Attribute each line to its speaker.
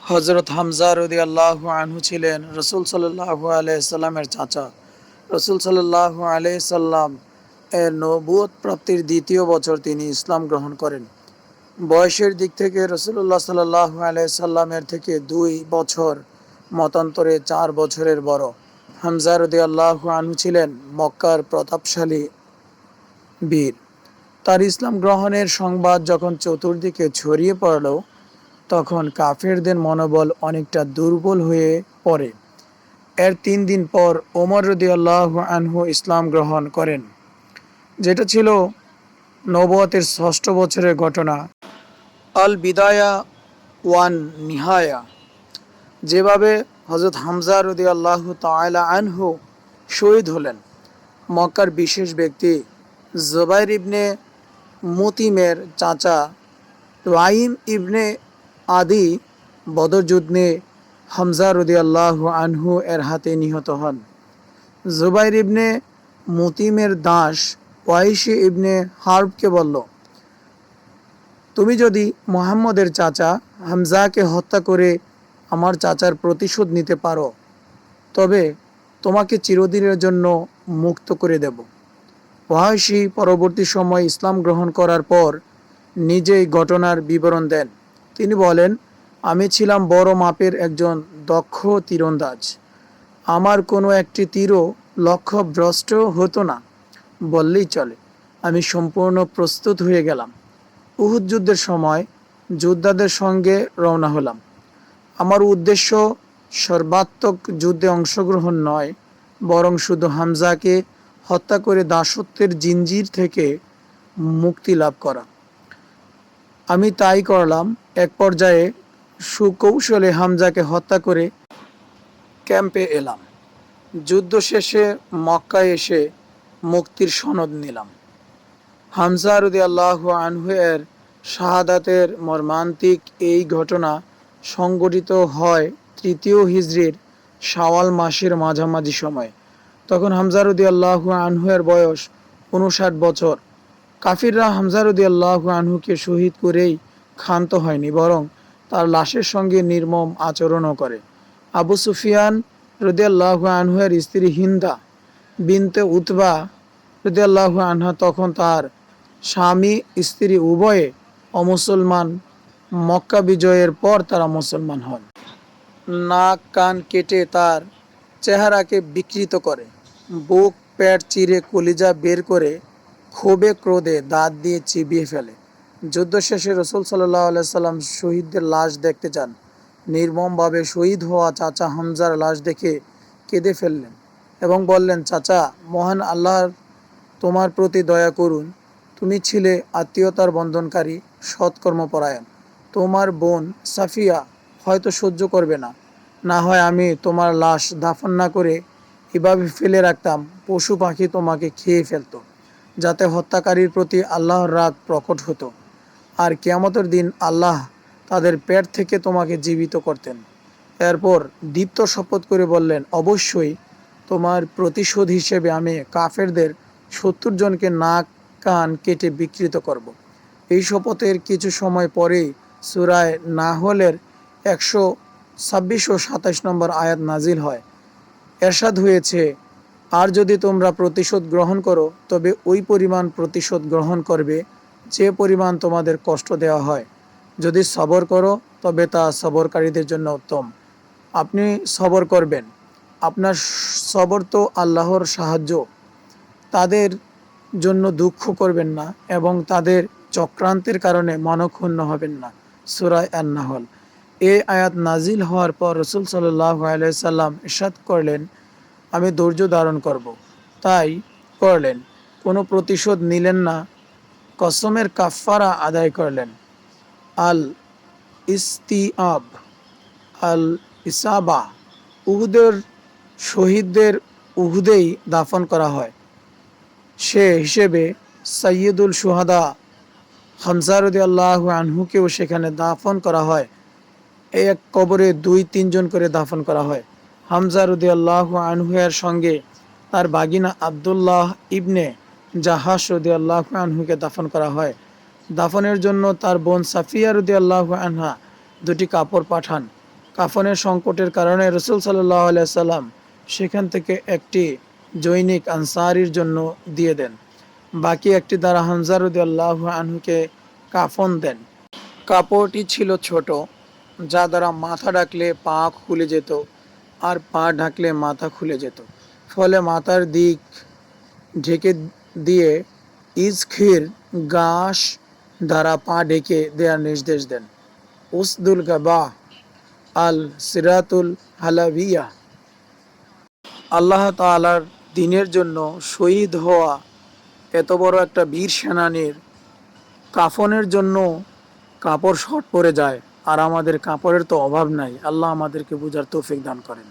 Speaker 1: হজরত হামজা রাদিয়াল্লাহু আনহু ছিলেন রসুল সাল্লাল্লাহু আলাইহি সাল্লামের চাচা। রসুল সাল্লাল্লাহু আলাইহি সাল্লাম এর নবুয়ত প্রাপ্তির দ্বিতীয় বছর তিনি ইসলাম গ্রহণ করেন। বয়সের দিক থেকে রসুল্লাহ সাল্লাল্লাহু আলাইহি সাল্লামের থেকে 2 বছর মতান্তরে 4 বছরের বড়। হামজা রাদিয়াল্লাহু আনহু ছিলেন মক্কার প্রতাপশালী বীর। তার ইসলাম গ্রহণের সংবাদ যখন চতুর্দিকে ছড়িয়ে পড়ল, তখন কাফেরদের মনোবল অনেকটা দুর্বল হয়ে পড়ে। এর 3 দিন পর ওমর রাদিয়াল্লাহু আনহু ইসলাম গ্রহণ করেন, যেটা ছিল নবুয়তের 6ষ্ঠ বছরের ঘটনা। আল বিদায়া ওয়ান নিহায়া। যেভাবে হযরত হামজা রাদিয়াল্লাহু তাআলা আনহু শহীদ হলেন, মক্কার বিশেষ ব্যক্তি জুবাইর ইবনে মুতিমের চাচা ওয়াইম ইবনে আদি বদর যুদ্ধে হামজা রাদিয়াল্লাহু আনহু এর হাতে নিহত হন। জুবাইর ইবনে মুতিমের দাস ওয়াইশি ইবনে হার্বকে বলল, তুমি যদি মুহাম্মদের চাচা হামজাকে হত্যা করে আমার চাচার প্রতিশোধ নিতে পারো, তবে তোমাকে চিরদিনের জন্য মুক্ত করে দেব। ওয়াইশি পরবর্তী সময় ইসলাম গ্রহণ করার পর নিজেই ঘটনার বিবরণ দেন। তিনি বলেন, আমি ছিলাম বড় মাপের একজন দক্ষ তীরন্দাজ। আমার কোনো একটি তীরও লক্ষ্যভ্রষ্ট হতো না বললেই চলে। আমি সম্পূর্ণ প্রস্তুত হয়ে গেলাম। উহুদ যুদ্ধের সময় যোদ্ধাদের সঙ্গে রওনা হলাম। আমার উদ্দেশ্য সর্বাত্মক যুদ্ধে অংশগ্রহণ নয়, বরং শুধু হামজাকে হত্যা করে দাসত্বের জিঞ্জির থেকে মুক্তি লাভ করা। আমি তাই করলাম। এক পর্যায়ে সুকৌশলে হামজাকে হত্যা করে ক্যাম্পে এলাম। যুদ্ধ শেষে মক্কায় এসে মুক্তির সনদ নিলাম। হামজা রাদিয়াল্লাহু আনহু এর শাহাদাতের মর্মান্তিক এই ঘটনা সংঘটিত হয় 3য় হিজরির শাওয়াল মাসের মাঝামাঝি সময়। তখন হামজা রাদিয়াল্লাহু আনহু এর বয়স 59 বছর। কাফিররা হামজা রাদিয়াল্লাহু আনহুকে শহীদ করেই ক্ষান্ত হয়নি, বরং তার লাশের সঙ্গে নির্মম আচরণও করে। আবু সুফিয়ান রাদিয়াল্লাহু আনহু এর স্ত্রী হিন্দা বিনতে উতবা রাদিয়াল্লাহু আনহা তখন তার স্বামী স্ত্রী উভয়ে অমুসলমান। মক্কা বিজয়ের পর তারা মুসলমান হন। নাক কান কেটে তার চেহারাকে বিকৃত করে, বুক পেট চিরে কলিজা বের করে ক্ষোভে ক্রোধে দাঁত দিয়ে চিবিয়ে ফেলে। যুদ্ধ শেষে রসুল সাল্লাল্লাহু আলাইহি সাল্লাম শহীদদের লাশ দেখতে যান। নির্মমভাবে শহীদ হওয়া চাচা হামজার লাশ দেখে কেঁদে ফেললেন এবং বললেন, চাচা, মহান আল্লাহ তোমার প্রতি দয়া করুন। তুমি ছিলে আত্মীয়তার বন্ধনকারী, সৎকর্মপরায়ণ। তোমার বোন সাফিয়া হয়তো সহ্য করবে না। না হয় আমি তোমার লাশ দাফন না করে এভাবে ফেলে রাখতাম, পশু পাখি তোমাকে খেয়ে ফেলতো, যাতে হত্যাকারীর প্রতি আল্লাহর রাগ প্রকট হতো, আর কিয়ামতের দিন আল্লাহ তাদের পেট থেকে তোমাকে জীবিত করতেন। এরপর দীপ্ত শপথ করে বললেন, অবশ্যই তোমার প্রতিশোধ হিসেবে আমি কাফেরদের 70 জনকে নাক কান কেটে বিকৃত করব। এই শপথের কিছু সময় পরেই সূরা নাহলের 126 ও 27 নম্বর আয়াত নাজিল হয়। এরশাদ হয়েছে, আর যদি তোমরা প্রতিশোধ গ্রহণ করো, তবে ওই পরিমাণ প্রতিশোধ গ্রহণ করবে যে পরিমাণ তোমাদের কষ্ট দেওয়া হয়। যদি সবর করো, তবে তা সবরকারীদের জন্য উত্তম। আপনি সবর করবেন, আপনার সবর তো আল্লাহর সাহায্য। তাদের জন্য দুঃখ করবেন না এবং তাদের চক্রান্তের কারণে মনক্ষুণ্ণ হবেন না। সূরা আন-নাহল। এই আয়াত নাজিল হওয়ার পর রাসূল সাল্লাল্লাহু আলাইহি সাল্লাম ইরশাদ করলেন, আমি ধৈর্য ধারণ করব। তাই করলেন। কোনো প্রতিশোধ নিলেন না, কসমের কাফারা আদায় করলেন। আল ইস্তিআব, আল ইসাবা। উহুদের শহীদদের উহুদেই দাফন করা হয়। সে হিসেবে সাইয়্যিদুল শুহাদা হামজা রাদিয়াল্লাহু আনহুকেও সেখানে দাফন করা হয়। এক কবরে 2-3 জন করে দাফন করা হয়। হামজা রাদিয়াল্লাহু আনহু এর সঙ্গে তার বাগিনা আব্দুল্লাহ ইবনে জাহাশ রাদিয়াল্লাহু আনহুকে দাফন করা হয়। দাফনের জন্য তার বোন সাফিয়া রাদিয়াল্লাহু আনহা 2টি কাপড় পাঠান। কাফনের সংকটের কারণে রসুল সাল্লাল্লাহু আলাইহি সাল্লাম সেখান থেকে একটি জৈনিক আনসারীর জন্য দিয়ে দেন। বাকি একটি দ্বারা হামজা রাদিয়াল্লাহু আনহুকে কাফন দেন। কাপড়টি ছিল ছোট, যা দ্বারা মাথা ঢাকলে পা খুলে যেত আর পা ঢাকলে মাথা খুলে যেত। ফলে মাথার দিক ঢেকে দিয়ে ইজখির ঘাস দ্বারা পা ঢেকে দেওয়ার নির্দেশ দেন। উসদুল গাবা আল সিরাতুল হালাবিয়া, আল্লাহ তাআলার দ্বীনের জন্য শহীদ হওয়া এত বড় একটা বীর সেনানীর কাফনের জন্য কাপড় শর্ট পড়ে যায়, আর আমাদের কাপড়ের তো অভাব নাই। আল্লাহ আমাদেরকে বুঝার তৌফিক দান করেন।